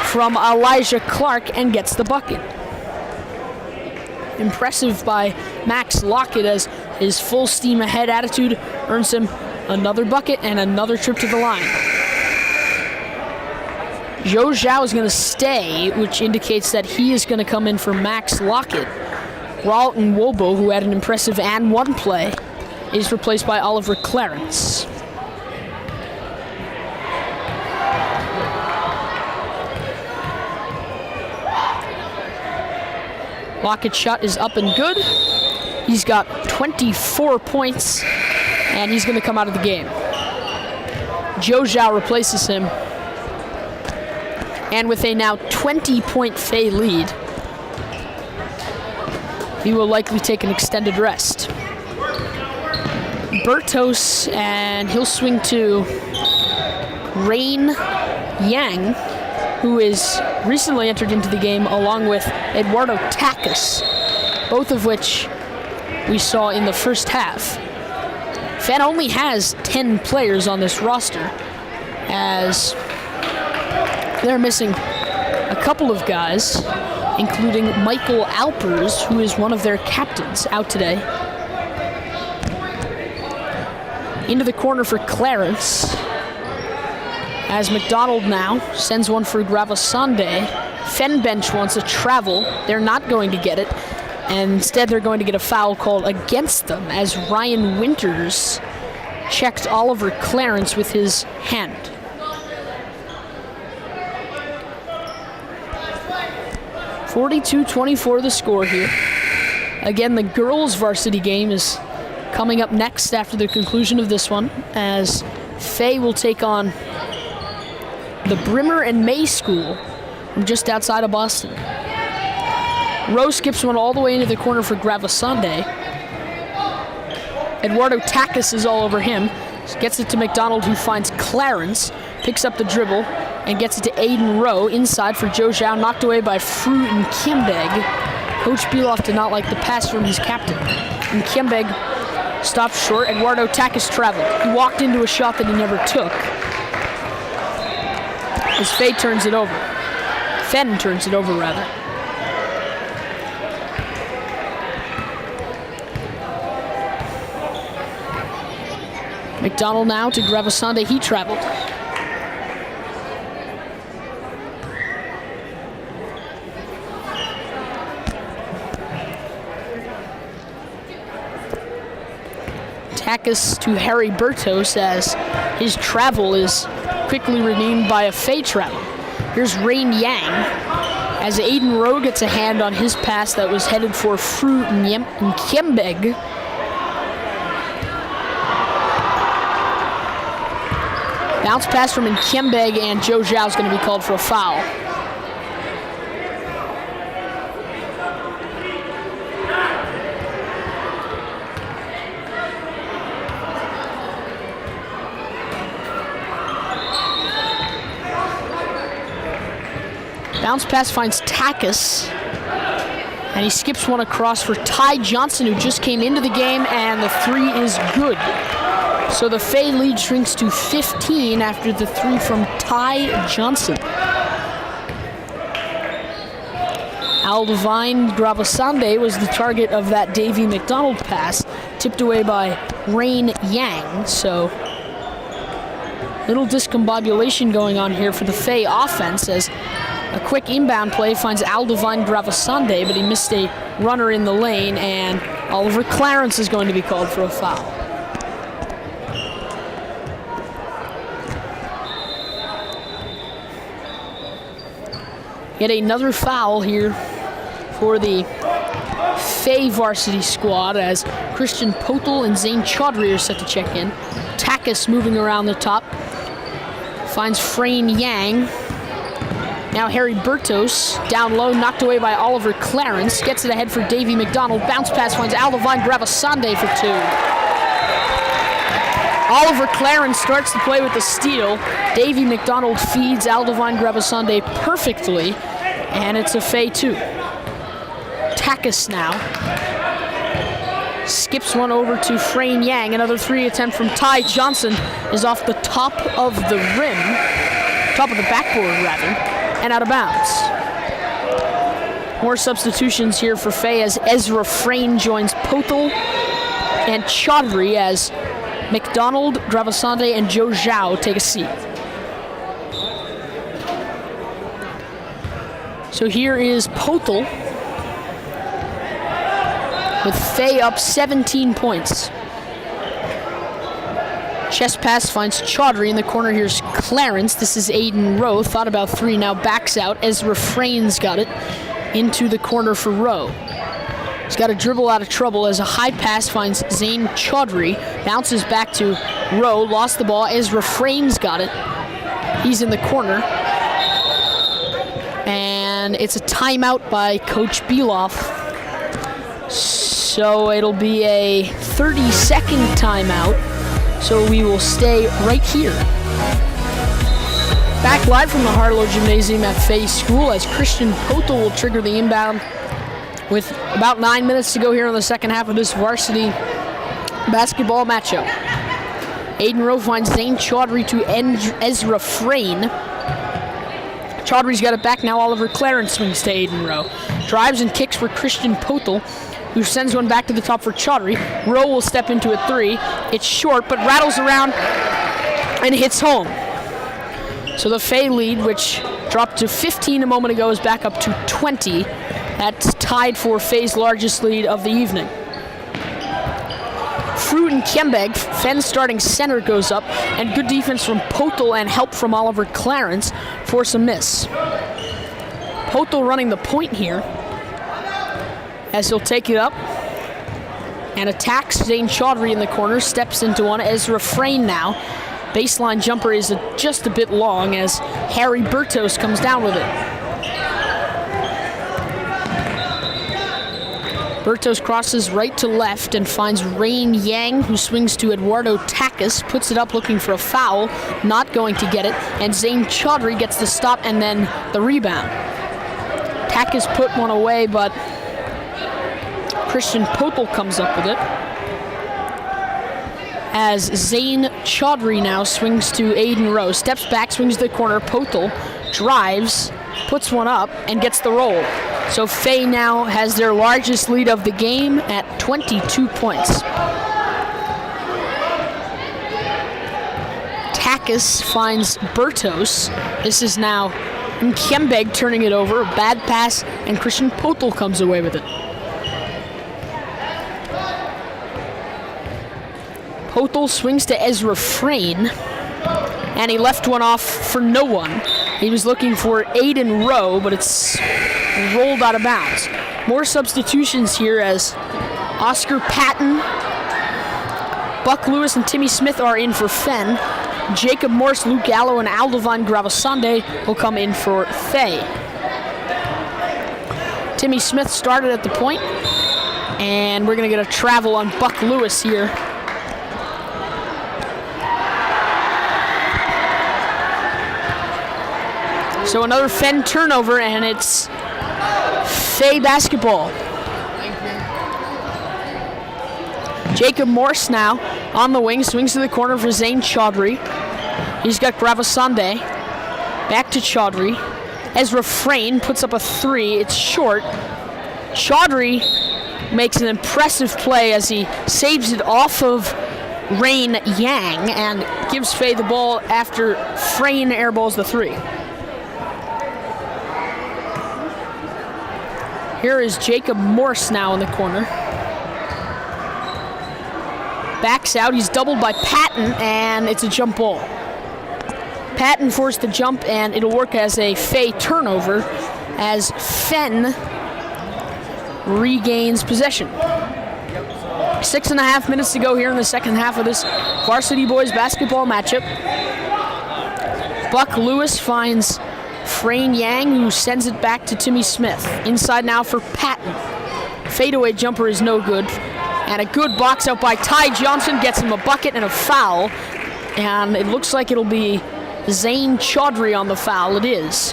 from Elijah Clark, and gets the bucket. Impressive by Max Lockett as his full steam ahead attitude earns him another bucket and another trip to the line. Zhou Zhao is going to stay, which indicates that he is going to come in for Max Lockett. Ralton Wobo, who had an impressive and one play, is replaced by Oliver Clarence. Lockett's shot is up and good. He's got 24 points, and he's going to come out of the game. Zhou Zhao replaces him. And with a now 20-point Faye lead, he will likely take an extended rest. Bertos, and he'll swing to Rain Yang, who is recently entered into the game along with Eduardo Takis, both of which we saw in the first half. Fenn only has 10 players on this roster, as they're missing a couple of guys, including Michael Alpers, who is one of their captains, out today. Into the corner for Clarence, as McDonald now sends one for Gravasande. Fenn bench wants a travel. They're not going to get it, and instead they're going to get a foul called against them as Ryan Winters checked Oliver Clarence with his hand. (42-24) the score here. Again, the girls' varsity game is coming up next after the conclusion of this one, as Faye will take on the Brimmer and May School from just outside of Boston. Rowe skips one all the way into the corner for Gravasande. Eduardo Takis is all over him. Gets it to McDonald, who finds Clarence, picks up the dribble, and gets it to Aiden Rowe inside for Zhou Zhao, knocked away by Fruit and Kimbeg. Coach Beloff did not like the pass from his captain. And Kimbeg stopped short. Eduardo Takis traveled. He walked into a shot that he never took. As Faye turns it over. Fenn turns it over, rather. McDonald now to Gravasande. He traveled. Takis to Harry Bertos as his travel is quickly redeemed by a Faye travel. Here's Rain Yang as Aiden Rowe gets a hand on his pass that was headed for Fruit and Kimbeg. Bounce pass from Kimbeg, and Zhou Zhao is going to be called for a foul. Bounce pass finds Takis, and he skips one across for Ty Johnson, who just came into the game, and the three is good. So the Faye lead shrinks to 15 after the three from Ty Johnson. Aldevine Gravasande was the target of that Davy McDonald pass, tipped away by Rain Yang. So, little discombobulation going on here for the Fay offense as a quick inbound play finds Aldevine Gravasande, but he missed a runner in the lane, and Oliver Clarence is going to be called for a foul. Yet another foul here for the Fay varsity squad as Christian Potel and Zane Chaudhry are set to check in. Takis moving around the top. Finds Frayne Yang. Now Harry Bertos down low, knocked away by Oliver Clarence. Gets it ahead for Davy McDonald. Bounce pass finds Aldevine Gravasande for two. Oliver Clarence starts the play with the steal. Davy McDonald feeds Aldevine Gravasande perfectly, and it's a Fay two. Takis now skips one over to Frayne Yang. Another three attempt from Ty Johnson is off the top of the rim, top of the backboard rather, and out of bounds. More substitutions here for Fay as Ezra Frayne joins Potel and Chaudhry as McDonald, Gravasande, and Joe Zhao take a seat. So here is Potel with Fay up 17 points. Chest pass finds Chaudhry in the corner. Here's Clarence. This is Aiden Rowe. Thought about three, now backs out. Ezra Frayne's got it into the corner for Rowe. He's got to dribble out of trouble as a high pass finds Zane Chaudhry. Bounces back to Rowe. Lost the ball. Ezra Frayne's got it. He's in the corner. And it's a timeout by Coach Beloff. So it'll be a 30-second timeout. So we will stay right here. Back live from the Harlow Gymnasium at Fay School as Christian Potel will trigger the inbound with about 9 minutes to go here in the second half of this varsity basketball matchup. Aiden Rowe finds Zane Chaudhry to Ezra Frayne. Chaudhry's got it back now. Oliver Clarence swings to Aiden Rowe. Drives and kicks for Christian Potel, who sends one back to the top for Chaudhry. Rowe will step into a three. It's short, but rattles around and hits home. So the Fay lead, which dropped to 15 a moment ago, is back up to 20. That's tied for Fay's largest lead of the evening. Fruit and Kembeg, Fenn's starting center, goes up, and good defense from Potel and help from Oliver Clarence force a miss. Potel running the point here as he'll take it up and attacks Zane Chaudhry in the corner, steps into one. Ezra Frayne now. Baseline jumper is just a bit long as Harry Bertos comes down with it. Bertos crosses right to left and finds Rain Yang, who swings to Eduardo Takis, puts it up looking for a foul, not going to get it, and Zane Chaudhry gets the stop and then the rebound. Takis put one away, but Christian Potel comes up with it. As Zane Chaudhry now swings to Aiden Rowe, steps back, swings to the corner, Potel drives, puts one up, and gets the roll. So Fay now has their largest lead of the game at 22 points. Takis finds Bertos. This is now Kembeg turning it over. A bad pass, and Christian Potel comes away with it. Potel swings to Ezra Frayne, and he left one off for no one. He was looking for Aiden Rowe, but it's rolled out of bounds. More substitutions here as Oscar Patton, Buck Lewis, and Timmy Smith are in for Fenn. Jacob Morse, Luke Gallo, and Aldevine Gravasande will come in for Fay. Timmy Smith started at the point, and we're going to get a travel on Buck Lewis here. So another Fenn turnover, and it's Fay basketball. Jacob Morse now on the wing, swings to the corner for Zane Chaudhry. He's got Gravasande. Back to Chaudhry. Ezra Frayne puts up a 3. It's short. Chaudhry makes an impressive play as he saves it off of Rain Yang and gives Fay the ball after Frayne airballs the 3. Here is Jacob Morse now in the corner. Backs out, he's doubled by Patton, and it's a jump ball. Patton forced the jump, and it'll work as a Fay turnover as Fenn regains possession. 6.5 minutes to go here in the second half of this Varsity Boys basketball matchup. Buck Lewis finds Frayne Yang, who sends it back to Timmy Smith. Inside now for Patton. Fadeaway jumper is no good. And a good box out by Ty Johnson gets him a bucket and a foul. And it looks like it'll be Zane Chaudhry on the foul. It is.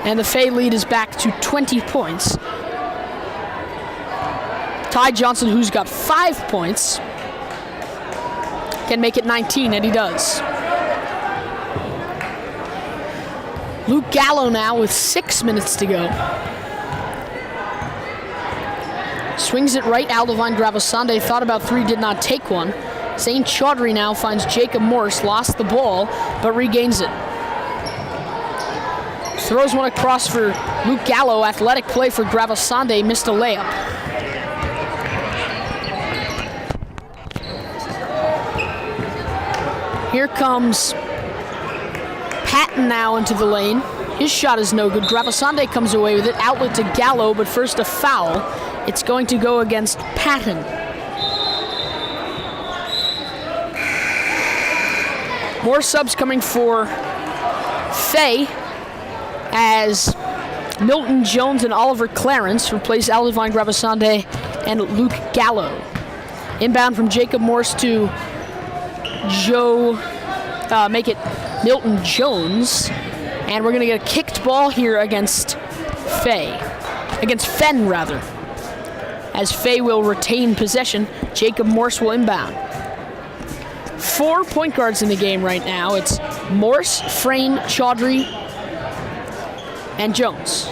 And the Fay lead is back to 20 points. Ty Johnson, who's got 5 points, can make it 19, and he does. Luke Gallo now with 6 minutes to go. Swings it right. Aldovine Gravesande thought about 3, did not take one. Zane Chaudhry now finds Jacob Morse, lost the ball, but regains it. Throws one across for Luke Gallo. Athletic play for Gravesande, missed a layup. Here comes Patton now into the lane. His shot is no good. Gravesande comes away with it. Outlet to Gallo, but first a foul. It's going to go against Patton. More subs coming for Fay as Milton Jones and Oliver Clarence replace Aldovine Gravesande and Luke Gallo. Inbound from Jacob Morse to make it Milton Jones. And we're going to get a kicked ball here against Fenn rather. As Fay will retain possession, Jacob Morse will inbound. 4 point guards in the game right now. It's Morse, Frayne, Chaudhry, and Jones.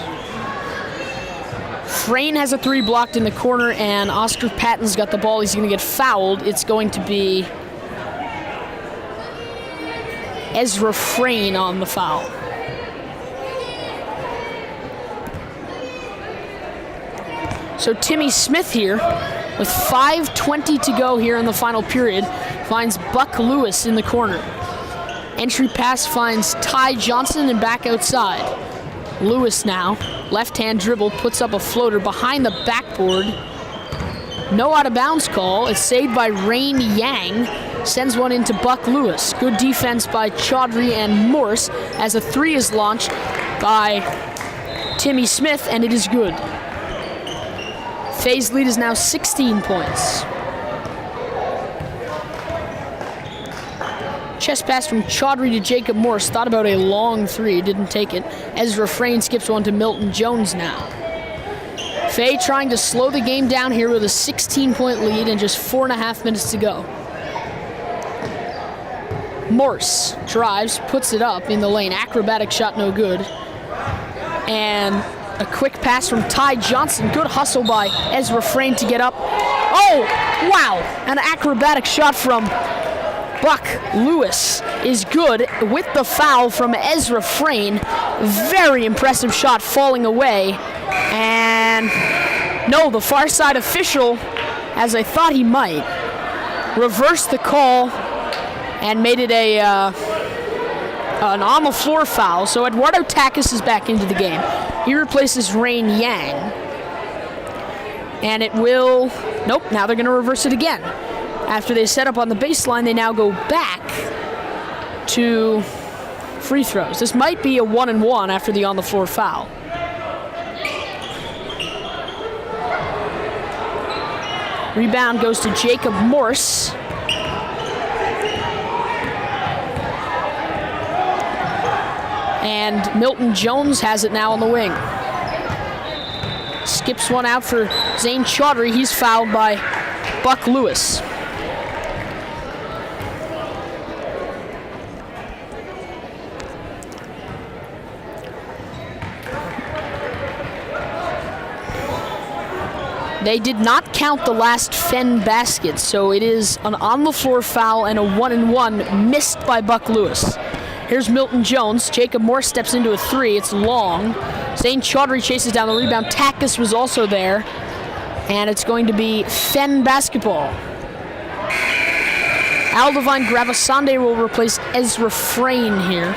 Frayne has a 3 blocked in the corner, and Oscar Patton's got the ball. He's going to get fouled. It's going to be Ezra Frayne on the foul. So Timmy Smith here, with 5:20 to go here in the final period, finds Buck Lewis in the corner. Entry pass finds Ty Johnson and back outside. Lewis now, left-hand dribble, puts up a floater behind the backboard. No out-of-bounds call. It's saved by Rain Yang. Sends one into Buck Lewis. Good defense by Chaudhry and Morse as a 3 is launched by Timmy Smith, and it is good. Fay's lead is now 16 points. Chest pass from Chaudhry to Jacob Morse. Thought about a long 3, didn't take it. Ezra Frayne skips one to Milton Jones now. Fay trying to slow the game down here with a 16-point lead and just 4.5 minutes to go. Morse drives, puts it up in the lane. Acrobatic shot, no good. And a quick pass from Ty Johnson. Good hustle by Ezra Frayne to get up. Oh, wow! An acrobatic shot from Buck Lewis is good with the foul from Ezra Frayne. Very impressive shot falling away. And no, the far side official, as I thought he might, reversed the call and made it an on-the-floor foul. So Eduardo Takis is back into the game. He replaces Rain Yang. And it will, nope, now they're going to reverse it again. After they set up on the baseline, they now go back to free throws. This might be a 1-and-1 after the on-the-floor foul. Rebound goes to Jacob Morse. And Milton Jones has it now on the wing. Skips one out for Zane Chaudhry. He's fouled by Buck Lewis. They did not count the last Fenn basket, so it is an on-the-floor foul and a 1-and-1 missed by Buck Lewis. Here's Milton Jones. Jacob Morse steps into a three. It's long. Zane Chaudhry chases down the rebound. Takis was also there. And it's going to be Fenn basketball. Aldovine Gravasande will replace Ezra Frayne here.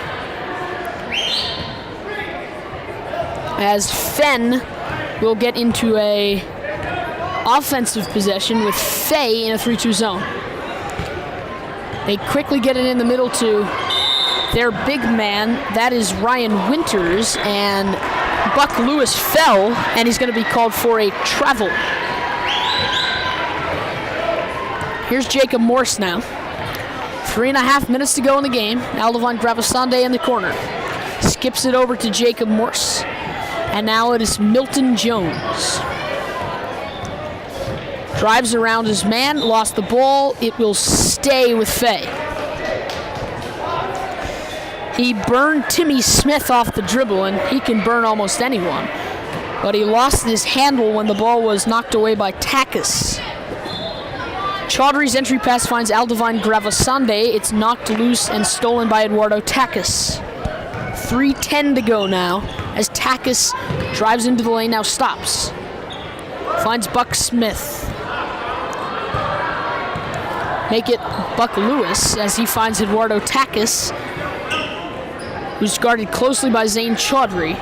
As Fenn will get into a offensive possession with Faye in a 3-2 zone. They quickly get it in the middle to their big man. That is Ryan Winters, and Buck Lewis fell, and he's going to be called for a travel. Here's Jacob Morse now. 3.5 minutes to go in the game. Aldovine Gravasande in the corner. Skips it over to Jacob Morse. And now it is Milton Jones. Drives around his man, lost the ball. It will stay with Faye. He burned Timmy Smith off the dribble, and he can burn almost anyone. But he lost his handle when the ball was knocked away by Takis. Chaudhry's entry pass finds Aldovine Gravasande. It's knocked loose and stolen by Eduardo Takis. 3:10 to go now as Takis drives into the lane, now stops. Finds Buck Smith. Make it Buck Lewis as he finds Eduardo Takis, who's guarded closely by Zane Chaudhry.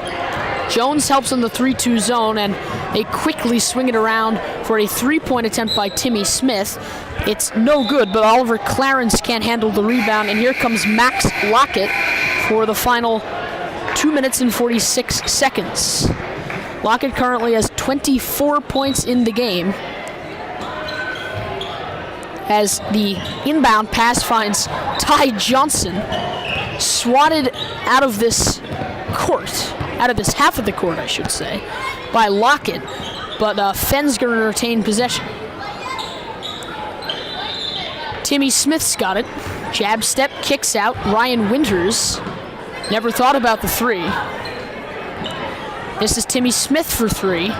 Jones helps in the 3-2 zone, and they quickly swing it around for a three-point attempt by Timmy Smith. It's no good, but Oliver Clarence can't handle the rebound, and here comes Max Lockett for the final 2 minutes and 46 seconds. Lockett currently has 24 points in the game, as the inbound pass finds Ty Johnson, swatted out of this court, out of this half of the court, I should say, by Lockett, but Fenn's going to retain possession. Timmy Smith's got it. Jab step, kicks out. Ryan Winters never thought about the three. This is Timmy Smith for three.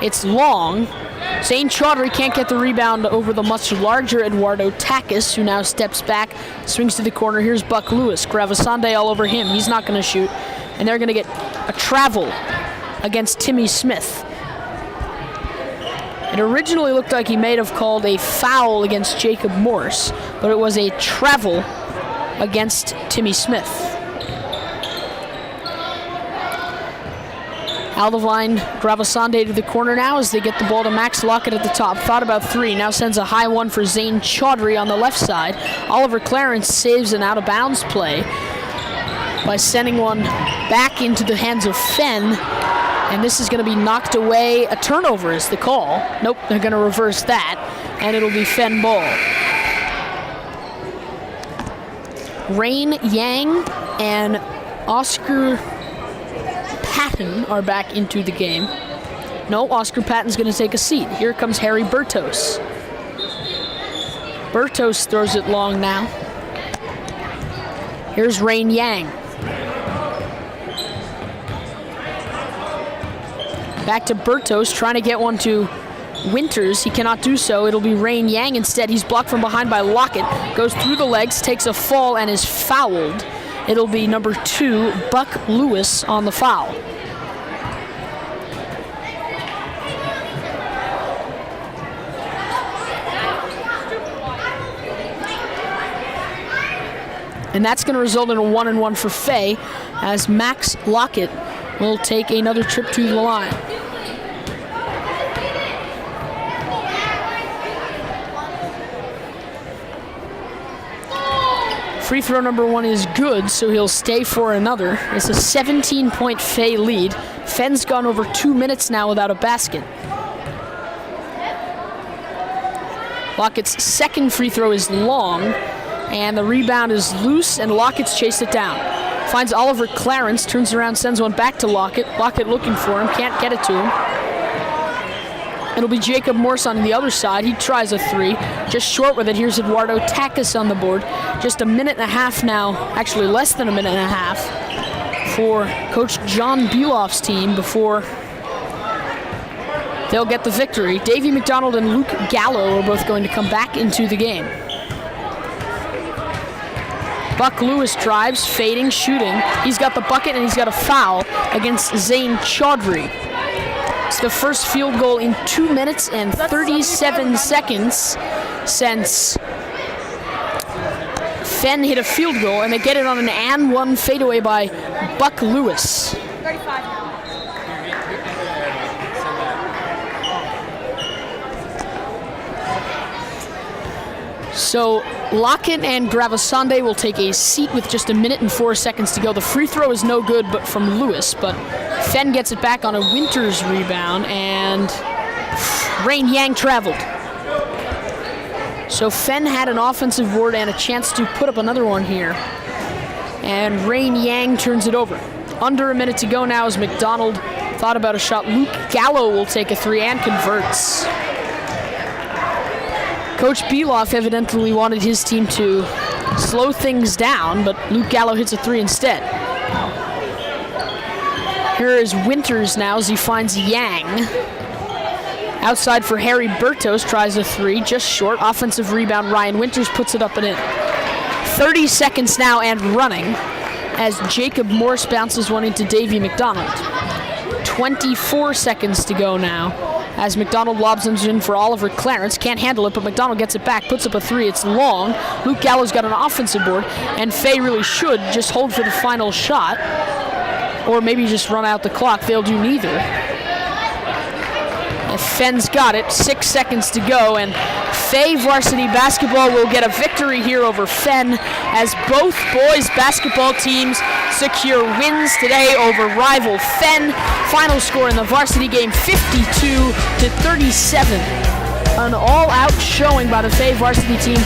It's long. Zane Chaudhry can't get the rebound over the much larger Eduardo Takis, who now steps back, swings to the corner. Here's Buck Lewis. Gravasande all over him. He's not going to shoot. And they're going to get a travel against Timmy Smith. It originally looked like he may have called a foul against Jacob Morse, but it was a travel against Timmy Smith. Aldovine Gravasande to the corner now as they get the ball to Max Lockett at the top. Thought about three, now sends a high one for Zane Chaudhry on the left side. Oliver Clarence saves an out-of-bounds play by sending one back into the hands of Fenn, and this is going to be knocked away. A turnover is the call. Nope, they're going to reverse that, and it'll be Fenn ball. Rain Yang and Oscar Patton are back into the game. No, Oscar Patton's going to take a seat. Here comes Harry Bertos. Bertos throws it long now. Here's Rain Yang. Back to Bertos, trying to get one to Winters. He cannot do so. It'll be Rain Yang instead. He's blocked from behind by Lockett. Goes through the legs, takes a fall, and is fouled. It'll be number 2, Buck Lewis, on the foul. And that's going to result in a 1-and-1 for Faye, as Max Lockett will take another trip to the line. Free throw number 1 is good, so he'll stay for another. It's a 17-point Faye lead. Fenn's gone over 2 minutes now without a basket. Lockett's second free throw is long, and the rebound is loose, and Lockett's chased it down. Finds Oliver Clarence, turns around, sends one back to Lockett. Lockett looking for him, can't get it to him. It'll be Jacob Morse on the other side. He tries a three, just short with it. Here's Eduardo Takis on the board. Just a minute and a half now, actually less than a minute and a half, for Coach John Buloff's team before they'll get the victory. Davey McDonald and Luke Gallo are both going to come back into the game. Buck Lewis drives, fading, shooting. He's got the bucket and he's got a foul against Zane Chaudhry. It's the first field goal in 2 minutes and 37 seconds since Fenn hit a field goal, and they get it on an and one fadeaway by Buck Lewis. 35. So Lockett and Gravasande will take a seat with just 1 minute and 4 seconds to go. The free throw is no good, but from Lewis, but Fenn gets it back on a Winters rebound, and Rain Yang traveled. So Fenn had an offensive board and a chance to put up another one here, and Rain Yang turns it over. Under 1 minute to go now as McDonald thought about a shot. Luke Gallo will take a three and converts. Coach Beloff evidently wanted his team to slow things down, but Luke Gallo hits a three instead. Here is Winters now as he finds Yang. Outside for Harry Bertos, tries a three, just short. Offensive rebound, Ryan Winters puts it up and in. 30 seconds now and running as Jacob Morse bounces one into Davey McDonald. 24 seconds to go now as McDonald lobs them in for Oliver Clarence. Can't handle it, but McDonald gets it back, puts up a three. It's long. Luke Gallo's got an offensive board, and Faye really should just hold for the final shot, or maybe just run out the clock. They'll do neither. And Fenn's got it. 6 seconds to go, and Faye varsity basketball will get a victory here over Fenn as both boys basketball teams secure wins today over rival Fenn. Final score in the varsity game, 52-37. An all-out showing by the Faye varsity team.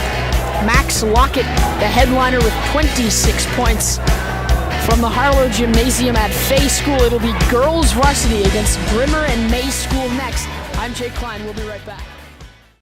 Max Lockett, the headliner, with 26 points. From the Harlow Gymnasium at Faye School, it'll be girls varsity against Brimmer and May School next. I'm Jake Klein. We'll be right back.